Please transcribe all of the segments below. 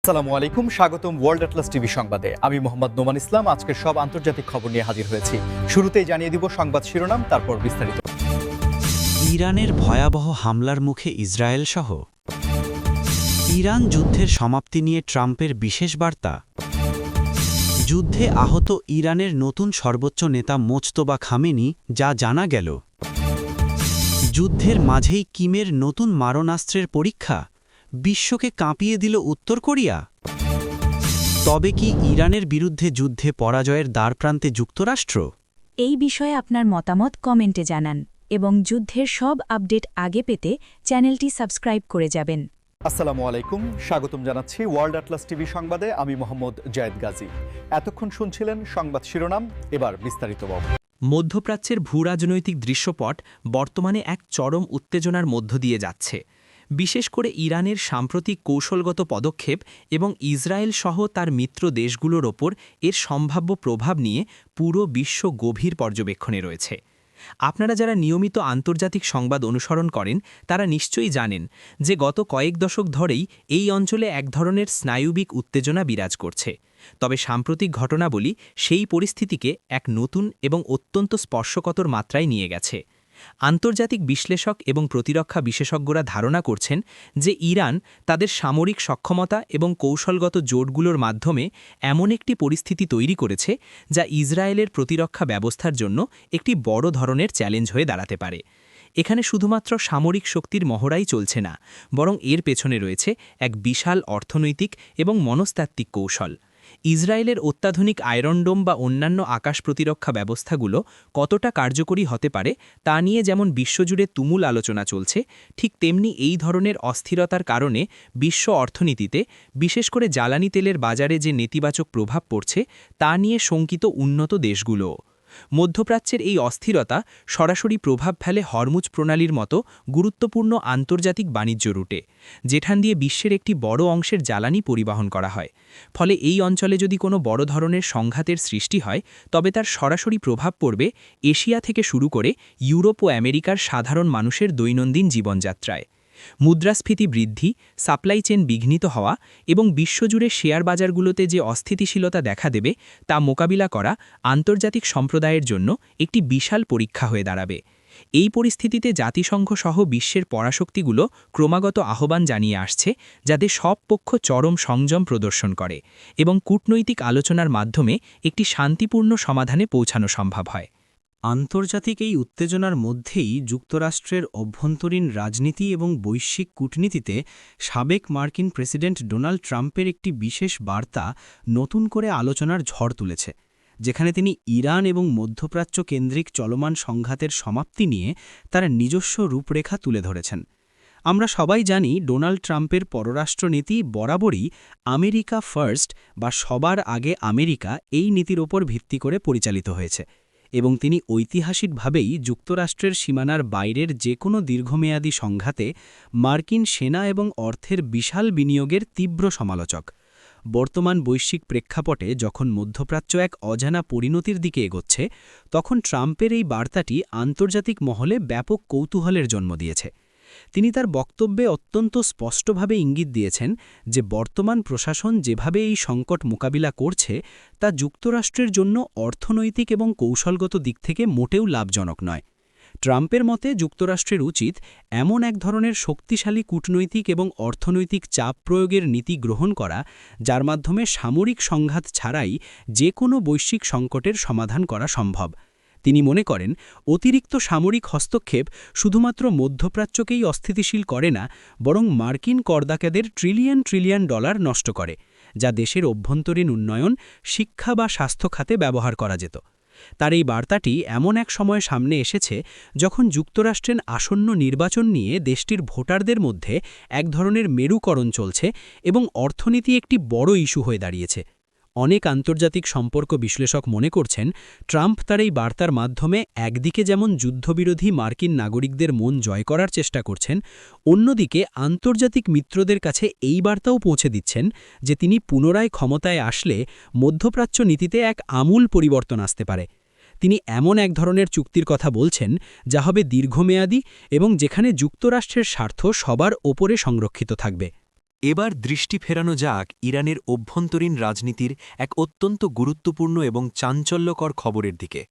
আসসালামু আলাইকুম, স্বাগতম ওয়ার্ল্ড অ্যাটলাস টিভি সংবাদে। আমি মোহাম্মদ নোমান ইসলাম আজকের সব আন্তর্জাতিক খবর নিয়ে হাজির হয়েছি। শুরুতেই জানিয়ে দিব সংবাদ শিরোনাম, তারপর বিস্তারিত। ইরানের ভয়াবহ হামলার মুখে ইসরায়েল সহ ইরান যুদ্ধের সমাপ্তি নিয়ে ট্রাম্পের বিশেষ বার্তা। যুদ্ধে আহত ইরানের নতুন সর্বোচ্চ নেতা মোজতবা খামেনি, যা জানা গেল। যুদ্ধের মাঝেই কিমের নতুন মারণাস্ত্রের পরীক্ষা, বিশ্বকে কাঁপিয়ে দিল উত্তর কোরিয়া। তবে কি ইরানের বিরুদ্ধে যুদ্ধে পরাজয়ের দ্বারপ্রান্তে যুক্তরাষ্ট্র? এই বিষয়ে আপনার মতামত কমেন্টে জানান এবং যুদ্ধের সব আপডেট আগে পেতে চ্যানেলটি সাবস্ক্রাইব করে যাবেন। আসসালামু আলাইকুম, স্বাগতম জানাচ্ছি ওয়ার্ল্ড অ্যাটলাস টিভি সংবাদে। আমি মোহাম্মদ জায়েদ গাজী। এতক্ষণ শুনছিলেন সংবাদ শিরোনাম, এবার বিস্তারিত। মধ্যপ্রাচ্যের ভূরাজনৈতিক দৃশ্যপট বর্তমানে এক চরম উত্তেজনার মধ্য দিয়ে যাচ্ছে। বিশেষ করে ইরানের সাম্প্রতিক কৌশলগত পদক্ষেপ এবং ইসরায়েল সহ তার মিত্র দেশগুলোর ওপর এর সম্ভাব্য প্রভাব নিয়ে পুরো বিশ্ব গভীর পর্যবেক্ষণে রয়েছে। আপনারা যারা নিয়মিত আন্তর্জাতিক সংবাদ অনুসরণ করেন তারা নিশ্চয়ই জানেন যে গত কয়েক দশক ধরেই এই অঞ্চলে এক ধরনের স্নায়ুবিক উত্তেজনা বিরাজ করছে। তবে সাম্প্রতিক ঘটনাবলী সেই পরিস্থিতিকে এক নতুন এবং অত্যন্ত স্পর্শকাতর মাত্রায় নিয়ে গেছে। আন্তর্জাতিক বিশ্লেষক এবং প্রতিরক্ষা বিশেষজ্ঞরা ধারণা করছেন যে ইরান তাদের সামরিক সক্ষমতা এবং কৌশলগত জোটগুলোর মাধ্যমে এমন একটি পরিস্থিতি তৈরি করেছে যা ইসরায়েলের প্রতিরক্ষা ব্যবস্থার জন্য একটি বড় ধরনের চ্যালেঞ্জ হয়ে দাঁড়াতে পারে। এখানে শুধুমাত্র সামরিক শক্তির মহড়াই চলছে না, বরং এর পেছনে রয়েছে এক বিশাল অর্থনৈতিক এবং মনস্তাত্ত্বিক কৌশল। ইসরায়েলের অত্যাধুনিক আয়রনডোম বা অন্যান্য আকাশ প্রতিরক্ষা ব্যবস্থাগুলো কতটা কার্যকরী হতে পারে তা নিয়ে যেমন বিশ্বজুড়ে তুমুল আলোচনা চলছে, ঠিক তেমনি এই ধরনের অস্থিরতার কারণে বিশ্ব অর্থনীতিতে, বিশেষ করে জ্বালানি তেলের বাজারে যে নেতিবাচক প্রভাব পড়ছে তা নিয়ে শঙ্কিত উন্নত দেশগুলোও। মধ্যপ্রাচ্যের এই অস্থিরতা সরাসরি প্রভাব ফেলে হরমুজ প্রণালীর মতো গুরুত্বপূর্ণ আন্তর্জাতিক বাণিজ্য রুটে, যেখান দিয়ে বিশ্বের একটি বড় অংশের জ্বালানি পরিবহন করা হয়। ফলে এই অঞ্চলে যদি কোনো বড় ধরনের সংঘাতের সৃষ্টি হয় তবে তার সরাসরি প্রভাব পড়বে এশিয়া থেকে শুরু করে ইউরোপ ও আমেরিকার সাধারণ মানুষের দৈনন্দিন জীবনযাত্রায়। মুদ্রাস্ফীতি বৃদ্ধি, সাপ্লাই চেন বিঘ্নিত হওয়া এবং বিশ্বজুড়ে শেয়ার বাজারগুলোতে যে অস্থিতিশীলতা দেখা দেবে তা মোকাবিলা করা আন্তর্জাতিক সম্প্রদায়ের জন্য একটি বিশাল পরীক্ষা হয়ে দাঁড়াবে। এই পরিস্থিতিতে জাতিসংঘ সহ বিশ্বের পরাশক্তিগুলো ক্রমাগত আহ্বান জানিয়ে আসছে যাতে সব পক্ষ চরম সংযম প্রদর্শন করে এবং কূটনৈতিক আলোচনার মাধ্যমে একটি শান্তিপূর্ণ সমাধানে পৌঁছানো সম্ভব হয়। আন্তর্জাতিক এই উত্তেজনার মধ্যেই যুক্তরাষ্ট্রের অভ্যন্তরীণ রাজনীতি এবং বৈশ্বিক কূটনীতিতে সাবেক মার্কিন প্রেসিডেন্ট ডোনাল্ড ট্রাম্পের একটি বিশেষ বার্তা নতুন করে আলোচনার ঝড় তুলেছে, যেখানে তিনি ইরান এবং মধ্যপ্রাচ্য কেন্দ্রিক চলমান সংঘাতের সমাপ্তি নিয়ে তার নিজস্ব রূপরেখা তুলে ধরেছেন। আমরা সবাই জানি ডোনাল্ড ট্রাম্পের পররাষ্ট্রনীতি বরাবরই আমেরিকা ফার্স্ট বা সবার আগে আমেরিকা এই নীতির ওপর ভিত্তি করে পরিচালিত হয়েছে, এবং তিনি ঐতিহাসিকভাবেই যুক্তরাষ্ট্রের সীমানার বাইরের যে কোনো দীর্ঘমেয়াদী সংঘাতে মার্কিন সেনা এবং অর্থের বিশাল বিনিয়োগের তীব্র সমালোচক। বর্তমান বৈশ্বিক প্রেক্ষাপটে যখন মধ্যপ্রাচ্য এক অজানা পরিণতির দিকে এগোচ্ছে, তখন ট্রাম্পের এই বার্তাটি আন্তর্জাতিক মহলে ব্যাপক কৌতূহলের জন্ম দিয়েছে। তিনি তার বক্তব্যে অত্যন্ত স্পষ্টভাবে ইঙ্গিত দিয়েছেন যে বর্তমান প্রশাসন যেভাবে এই সংকট মোকাবিলা করছে তা যুক্তরাষ্ট্রের জন্য অর্থনৈতিক এবং কৌশলগত দিক থেকে মোটেও লাভজনক নয়। ট্রাম্পের মতে যুক্তরাষ্ট্রের উচিত এমন এক ধরনের শক্তিশালী কূটনৈতিক এবং অর্থনৈতিক চাপ প্রয়োগের নীতি গ্রহণ করা যার মাধ্যমে সামরিক সংঘাত ছাড়াই যে কোনো বৈশ্বিক সংকটের সমাধান করা সম্ভব। তিনি মনে করেন অতিরিক্ত সামরিক হস্তক্ষেপ শুধুমাত্র মধ্যপ্রাচ্যকেই অস্থিতিশীল করে না, বরং মার্কিন করদাতাদের ট্রিলিয়ন ট্রিলিয়ন ডলার নষ্ট করে, যা দেশের অভ্যন্তরীণ উন্নয়ন, শিক্ষা বা স্বাস্থ্য খাতে ব্যবহার করা যেত। তার এই বার্তাটি এমন এক সময় সামনে এসেছে যখন যুক্তরাষ্ট্রের আসন্ন নির্বাচন নিয়ে দেশটির ভোটারদের মধ্যে এক ধরনের মেরুকরণ চলছে এবং অর্থনীতি একটি বড় ইস্যু হয়ে দাঁড়িয়েছে। অনেক আন্তর্জাতিক সম্পর্ক বিশ্লেষক মনে করছেন ট্রাম্প তার এই বার্তার মাধ্যমে একদিকে যেমন যুদ্ধবিরোধী মার্কিন নাগরিকদের মন জয় করার চেষ্টা করছেন, অন্যদিকে আন্তর্জাতিক মিত্রদের কাছে এই বার্তাও পৌঁছে দিচ্ছেন যে তিনি পুনরায় ক্ষমতায় আসলে মধ্যপ্রাচ্য নীতিতে এক আমূল পরিবর্তন আসতে পারে। তিনি এমন এক ধরনের চুক্তির কথা বলছেন যা হবে দীর্ঘমেয়াদী এবং যেখানে যুক্তরাষ্ট্রের স্বার্থ সবার ওপরে সংরক্ষিত থাকবে। এবার দৃষ্টি ফেরানো যাক ইরানের অভ্যন্তরীণ রাজনীতির এক অত্যন্ত গুরুত্বপূর্ণ এবং চাঞ্চল্যকর খবরের দিকে,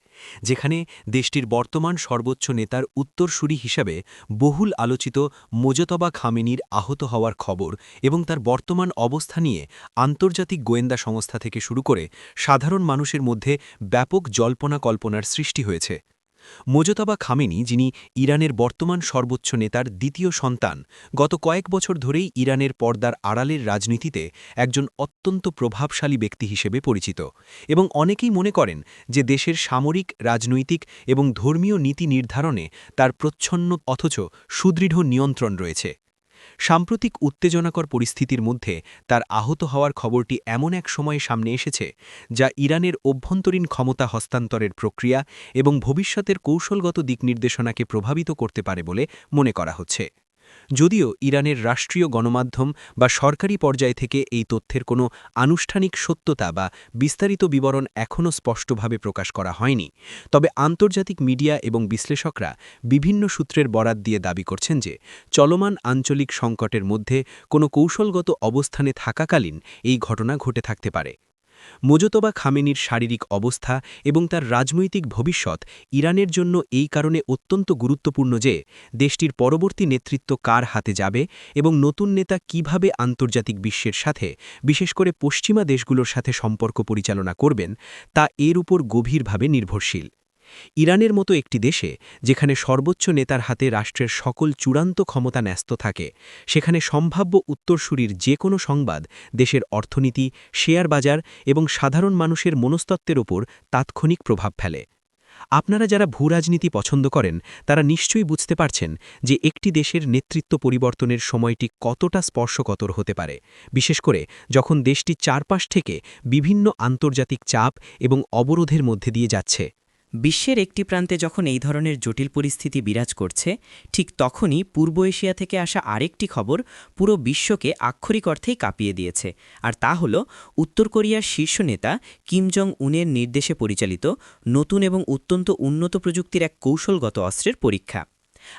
যেখানে দেশটির বর্তমান সর্বোচ্চ নেতার উত্তরসূরি হিসাবে বহুল আলোচিত মোজতবা খামেনির আহত হওয়ার খবর এবং তার বর্তমান অবস্থা নিয়ে আন্তর্জাতিক গোয়েন্দা সংস্থা থেকে শুরু করে সাধারণ মানুষের মধ্যে ব্যাপক জল্পনা কল্পনার সৃষ্টি হয়েছে। মোজতবা খামেনি, যিনি ইরানের বর্তমান সর্বোচ্চ নেতার দ্বিতীয় সন্তান, গত কয়েক বছর ধরেই ইরানের পর্দার আড়ালের রাজনীতিতে একজন অত্যন্ত প্রভাবশালী ব্যক্তি হিসেবে পরিচিত এবং অনেকেই মনে করেন যে দেশের সামরিক, রাজনৈতিক এবং ধর্মীয় নীতি নির্ধারণে তার প্রচ্ছন্ন অথচ সুদৃঢ় নিয়ন্ত্রণ রয়েছে। সাম্প্রতিক উত্তেজনাকর পরিস্থিতির মধ্যে তার আহত হওয়ার খবরটি এমন এক সময়ে সামনে এসেছে যা ইরানের অভ্যন্তরীণ ক্ষমতা হস্তান্তরের প্রক্রিয়া এবং ভবিষ্যতের কৌশলগত দিকনির্দেশনাকে প্রভাবিত করতে পারে বলে মনে করা হচ্ছে। যদিও ইরানের রাষ্ট্রীয় গণমাধ্যম বা সরকারি পর্যায় থেকে এই তথ্যের কোনো আনুষ্ঠানিক সত্যতা বা বিস্তারিত বিবরণ এখনও স্পষ্টভাবে প্রকাশ করা হয়নি, তবে আন্তর্জাতিক মিডিয়া এবং বিশ্লেষকরা বিভিন্ন সূত্রের বরাত দিয়ে দাবি করছেন যে চলমান আঞ্চলিক সংকটের মধ্যে কোনো কৌশলগত অবস্থানে থাকাকালীন এই ঘটনা ঘটে থাকতে পারে। মোজতবা খামেনির শারীরিক অবস্থা এবং তার রাজনৈতিক ভবিষ্যৎ ইরানের জন্য এই কারণে অত্যন্ত গুরুত্বপূর্ণ যে দেশটির পরবর্তী নেতৃত্ব কার হাতে যাবে এবং নতুন নেতা কিভাবে আন্তর্জাতিক বিশ্বের সাথে, বিশেষ করে পশ্চিমা দেশগুলোর সাথে সম্পর্ক পরিচালনা করবেন তা এর উপর গভীরভাবে নির্ভরশীল। ইরানের মতো একটি দেশে যেখানে সর্বোচ্চ নেতার হাতে রাষ্ট্রের সকল চূড়ান্ত ক্ষমতা ন্যস্ত থাকে, সেখানে সম্ভাব্য উত্তরসূরির যে কোনো সংবাদ দেশের অর্থনীতি, শেয়ার বাজার এবং সাধারণ মানুষের মনস্তত্ত্বের ওপর তাৎক্ষণিক প্রভাব ফেলে। আপনারা যারা ভূরাজনীতি পছন্দ করেন তারা নিশ্চয়ই বুঝতে পারছেন যে একটি দেশের নেতৃত্ব পরিবর্তনের সময়টি কতটা স্পর্শকাতর হতে পারে, বিশেষ করে যখন দেশটি চারপাশ থেকে বিভিন্ন আন্তর্জাতিক চাপ এবং অবরোধের মধ্যে দিয়ে যাচ্ছে। বিশ্বের একটি প্রান্তে যখন এই ধরনের জটিল পরিস্থিতি বিরাজ করছে, ঠিক তখনই পূর্ব এশিয়া থেকে আসা আরেকটি খবর পুরো বিশ্বকে আক্ষরিক অর্থেই কাঁপিয়ে দিয়েছে, আর তা হল উত্তর কোরিয়ার শীর্ষ নেতা কিম জং উনের নির্দেশে পরিচালিত নতুন এবং অত্যন্ত উন্নত প্রযুক্তির এক কৌশলগত অস্ত্রের পরীক্ষা।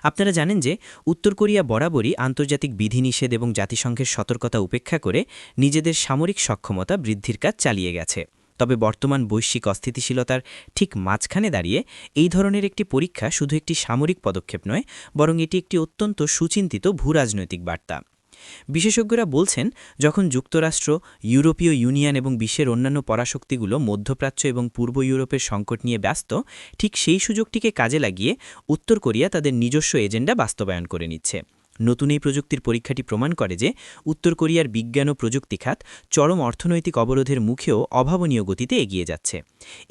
আপনারা জানেন যে উত্তর কোরিয়া বরাবরই আন্তর্জাতিক বিধিনিষেধ এবং জাতিসংঘের সতর্কতা উপেক্ষা করে নিজেদের সামরিক সক্ষমতা বৃদ্ধির কাজ চালিয়ে গেছে। তবে বর্তমান বৈশ্বিক অস্থিতিশীলতার ঠিক মাঝখানে দাঁড়িয়ে এই ধরনের একটি পরীক্ষা শুধু একটি সামরিক পদক্ষেপ নয়, বরং এটি একটি অত্যন্ত সুচিন্তিত ভূরাজনৈতিক বার্তা। বিশেষজ্ঞরা বলছেন, যখন যুক্তরাষ্ট্র, ইউরোপীয় ইউনিয়ন এবং বিশ্বের অন্যান্য পরাশক্তিগুলো মধ্যপ্রাচ্য এবং পূর্ব ইউরোপের সংকট নিয়ে ব্যস্ত, ঠিক সেই সুযোগটিকে কাজে লাগিয়ে উত্তর কোরিয়া তাদের নিজস্ব এজেন্ডা বাস্তবায়ন করে নিচ্ছে। নতুন এই প্রযুক্তির পরীক্ষাটি প্রমাণ করে যে উত্তর কোরিয়ার বিজ্ঞান ও প্রযুক্তি খাত চরম অর্থনৈতিক অবরোধের মুখেও অভাবনীয় গতিতে এগিয়ে যাচ্ছে।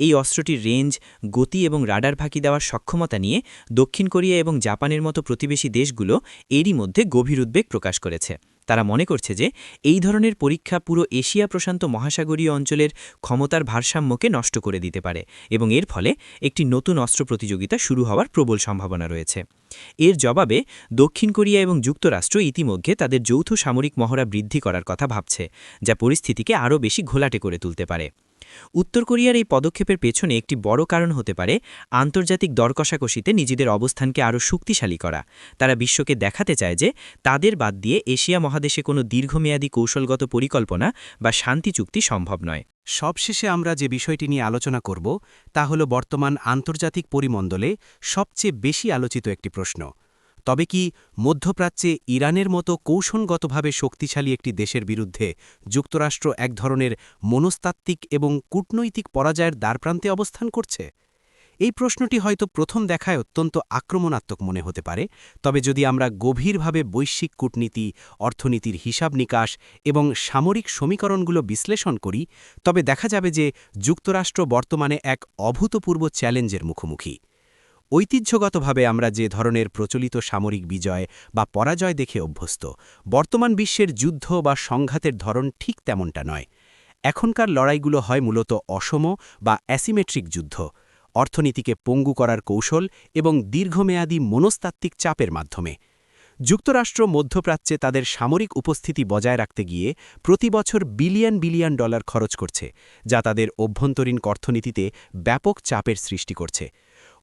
এই অস্ত্রটির রেঞ্জ, গতি এবং রাডার ফাঁকি দেওয়ার সক্ষমতা নিয়ে দক্ষিণ কোরিয়া এবং জাপানের মতো প্রতিবেশী দেশগুলো এরই মধ্যে গভীর উদ্বেগ প্রকাশ করেছে। তারা মনে করছে যে এই ধরনের পরীক্ষা পুরো এশিয়া প্রশান্ত মহাসাগরীয় অঞ্চলের ক্ষমতার ভারসাম্যকে নষ্ট করে দিতে পারে এবং এর ফলে একটি নতুন অস্ত্র প্রতিযোগিতা শুরু হওয়ার প্রবল সম্ভাবনা রয়েছে। এর জবাবে দক্ষিণ কোরিয়া এবং যুক্তরাষ্ট্র ইতিমধ্যে তাদের যৌথ সামরিক মহড়া বৃদ্ধি করার কথা ভাবছে, যা পরিস্থিতিকে আরও বেশি ঘোলাটে করে তুলতে পারে। উত্তর কোরিয়ার এই পদক্ষেপের পেছনে একটি বড় কারণ হতে পারে আন্তর্জাতিক দর কষাকষিতে নিজেদের অবস্থানকে আরও শক্তিশালী করা। তারা বিশ্বকে দেখাতে চায় যে তাদের বাদ দিয়ে এশিয়া মহাদেশে কোনো দীর্ঘমেয়াদী কৌশলগত পরিকল্পনা বা শান্তি চুক্তি সম্ভব নয়। সবশেষে আমরা যে বিষয়টি নিয়ে আলোচনা করব তা হল বর্তমান আন্তর্জাতিক পরিমণ্ডলে সবচেয়ে বেশি আলোচিত একটি প্রশ্ন। তবে কি মধ্যপ্রাচ্যে ইরানের মতো কৌশলগতভাবে শক্তিশালী একটি দেশের বিরুদ্ধে যুক্তরাষ্ট্র এক ধরনের মনস্তাত্ত্বিক এবং কূটনৈতিক পরাজয়ের দ্বারপ্রান্তে অবস্থান করছে? এই প্রশ্নটি হয়তো প্রথম দেখায় অত্যন্ত আক্রমণাত্মক মনে হতে পারে, তবে যদি আমরা গভীরভাবে বৈশ্বিক কূটনীতি, অর্থনীতির হিসাব নিকাশ এবং সামরিক সমীকরণগুলো বিশ্লেষণ করি, তবে দেখা যাবে যে যুক্তরাষ্ট্র বর্তমানে এক অভূতপূর্ব চ্যালেঞ্জের মুখোমুখি। ঐতিহ্যগতভাবে আমরা যে ধরনের প্রচলিত সামরিক বিজয় বা পরাজয় দেখে অভ্যস্ত, বর্তমান বিশ্বের যুদ্ধ বা সংঘাতের ধরন ঠিক তেমনটা নয়। এখনকার লড়াইগুলো হয় মূলত অসম বা অ্যাসিমেট্রিক যুদ্ধ, অর্থনীতিকে পঙ্গু করার কৌশল এবং দীর্ঘমেয়াদী মনস্তাত্ত্বিক চাপের মাধ্যমে। যুক্তরাষ্ট্র মধ্যপ্রাচ্যে তাদের সামরিক উপস্থিতি বজায় রাখতে গিয়ে প্রতি বছর বিলিয়ন বিলিয়ন ডলার খরচ করছে, যা তাদের অভ্যন্তরীণ অর্থনীতিতে ব্যাপক চাপের সৃষ্টি করছে।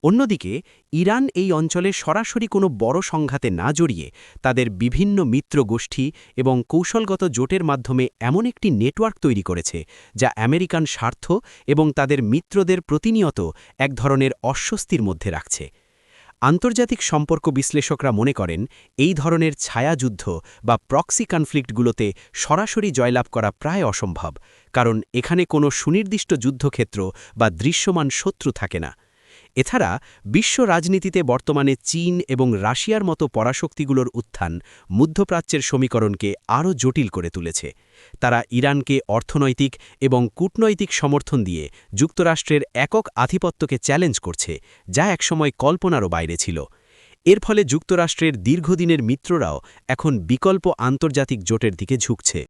অন্যদিকে ইরান এই অঞ্চলে সরাসরি কোনো বড় সংঘাতে না জড়িয়ে তাদের বিভিন্ন মিত্র গোষ্ঠী এবং কৌশলগত জোটের মাধ্যমে এমন একটি নেটওয়ার্ক তৈরি করেছে যা আমেরিকান স্বার্থ এবং তাদের মিত্রদের প্রতিনিয়ত এক ধরনের অস্বস্তির মধ্যে রাখছে। আন্তর্জাতিক সম্পর্ক বিশ্লেষকরা মনে করেন এই ধরনের ছায়াযুদ্ধ বা প্রক্সি কনফ্লিক্টগুলোতে সরাসরি জয়লাভ করা প্রায় অসম্ভব, কারণ এখানে কোনো সুনির্দিষ্ট যুদ্ধক্ষেত্র বা দৃশ্যমান শত্রু থাকে না। এছাড়া বিশ্ব রাজনীতিতে বর্তমানে চীন এবং রাশিয়ার মতো পরাশক্তিগুলোর উত্থান মধ্যপ্রাচ্যের সমীকরণকে আরও জটিল করে তুলেছে। তারা ইরানকে অর্থনৈতিক এবং কূটনৈতিক সমর্থন দিয়ে যুক্তরাষ্ট্রের একক আধিপত্যকে চ্যালেঞ্জ করছে, যা একসময় কল্পনারও বাইরে ছিল। এর ফলে যুক্তরাষ্ট্রের দীর্ঘদিনের মিত্ররাও এখন বিকল্প আন্তর্জাতিক জোটের দিকে ঝুঁকছে।